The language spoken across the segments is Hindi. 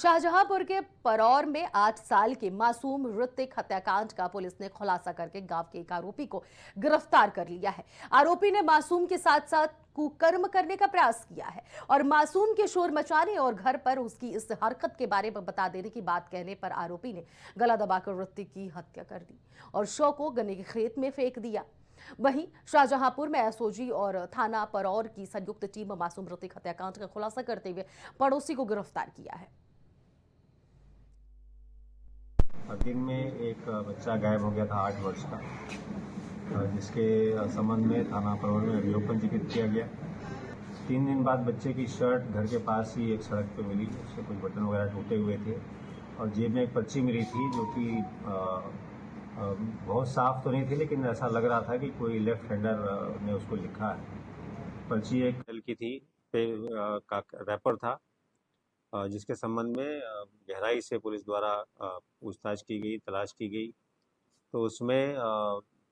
शाहजहांपुर के परौर में 8 साल के मासूम ऋतिक हत्याकांड का पुलिस ने खुलासा करके गांव के एक आरोपी को गिरफ्तार कर लिया है। आरोपी ने मासूम के साथ साथ कुकर्म करने का प्रयास किया है और मासूम के शोर मचाने और घर पर उसकी इस हरकत के बारे में बता देने की बात कहने पर आरोपी ने गला दबाकर ऋतिक की हत्या कर दी और शव को गन्ने के खेत में फेंक दिया। वहीं शाहजहांपुर में एसओजी और थाना परौर की संयुक्त टीम मासूम ऋतिक हत्याकांड का खुलासा करते हुए पड़ोसी को गिरफ्तार किया है। दिन में एक बच्चा गायब हो गया था 8 वर्ष का, जिसके संबंध में थाना परौर में अभियोग पंजीकृत किया गया। 3 दिन बाद बच्चे की शर्ट घर के पास ही एक सड़क पे मिली, उसके कुछ बटन वगैरह टूटे हुए थे और जेब में एक पर्ची मिली थी जो कि बहुत साफ तो नहीं थी, लेकिन ऐसा लग रहा था कि कोई लेफ्ट हैंडर ने उसको लिखा है। पर्ची एक एल की थी, का रैपर था, जिसके संबंध में गहराई से पुलिस द्वारा पूछताछ की गई, तलाश की गई, तो उसमें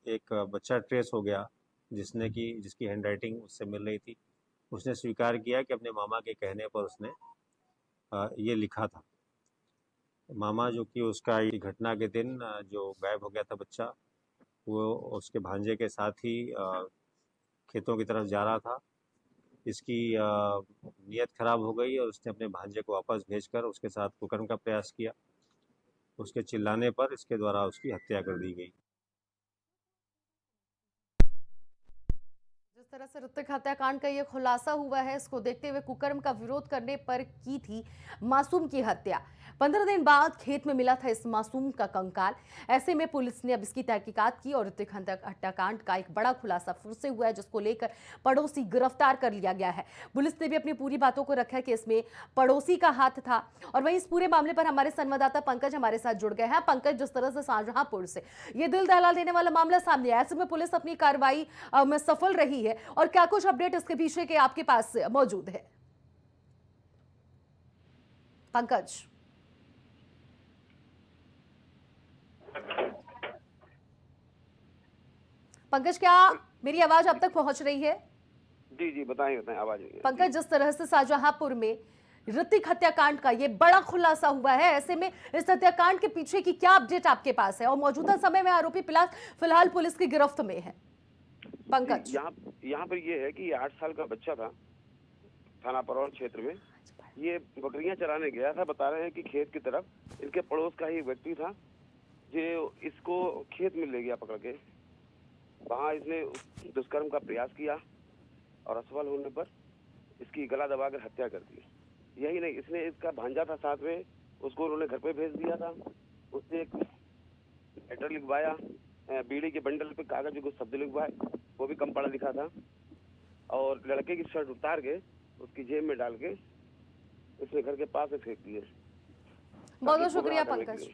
एक बच्चा ट्रेस हो गया जिसकी हैंडराइटिंग उससे मिल रही थी। उसने स्वीकार किया कि अपने मामा के कहने पर उसने ये लिखा था। मामा जो कि उसका घटना के दिन जो गायब हो गया था बच्चा, वो उसके भांजे के साथ ही खेतों की तरफ जा रहा था। इसकी नीयत खराब हो गई और उसने अपने भांजे को वापस भेजकर उसके साथ कुकर्म का प्रयास किया। उसके चिल्लाने पर इसके द्वारा उसकी हत्या कर दी गई। जिस तरह से ऋतिक हत्याकांड का ये खुलासा हुआ है, इसको देखते हुए कुकर्म का विरोध करने पर की थी मासूम की हत्या। 15 दिन बाद खेत में मिला था इस मासूम का कंकाल। ऐसे में पुलिस ने अब इसकी तहकीकात की और ऋतिक हत्याकांड का एक बड़ा खुलासा फिर से हुआ है, जिसको लेकर पड़ोसी गिरफ्तार कर लिया गया है। पुलिस ने भी अपनी पूरी बातों को रखा है कि इसमें पड़ोसी का हाथ था। और वहीं इस पूरे मामले पर हमारे संवाददाता पंकज हमारे साथ जुड़ गए हैं। पंकज, जिस तरह से शाहजहांपुर से ये दिल दहला देने वाला मामला सामने आया, ऐसे में पुलिस अपनी कार्रवाई में सफल रही है और क्या कुछ अपडेट इसके पीछे के आपके पास मौजूद है? पंकज। पंकज, क्या मेरी आवाज अब तक पहुंच रही है? जी जी, बताएं बताएं, आवाज नहीं है। पंकज, जिस तरह से शाहजहांपुर में ऋतिक हत्याकांड का ये बड़ा खुलासा हुआ है, ऐसे में इस हत्याकांड के पीछे की क्या अपडेट आपके पास है और मौजूदा समय में आरोपी फिलहाल पुलिस की गिरफ्त में है? पंकज, यहाँ पर ये है कि 8 साल का बच्चा था, थाना परौर क्षेत्र में ये बकरियां चराने गया था। बता रहे हैं कि खेत की तरफ इनके पड़ोस का ही व्यक्ति था जो इसको खेत में ले गया पकड़ के। वहां इसने दुष्कर्म का प्रयास किया और असफल होने पर इसकी गला दबाकर हत्या कर दी। यही नहीं, इसने इसका भांजा था साथ में, उसको उन्होंने घर पे भेज दिया था। उसने एक लेटर लिखवाया, बीड़ी के बंडल पे कागज में कुछ शब्द लिखवाए, वो भी कम पढ़ा लिखा था, और लड़के की शर्ट उतार के उसकी जेब में डाल के इसने घर के पास से फेंक दिए। बहुत बहुत शुक्रिया पंकज।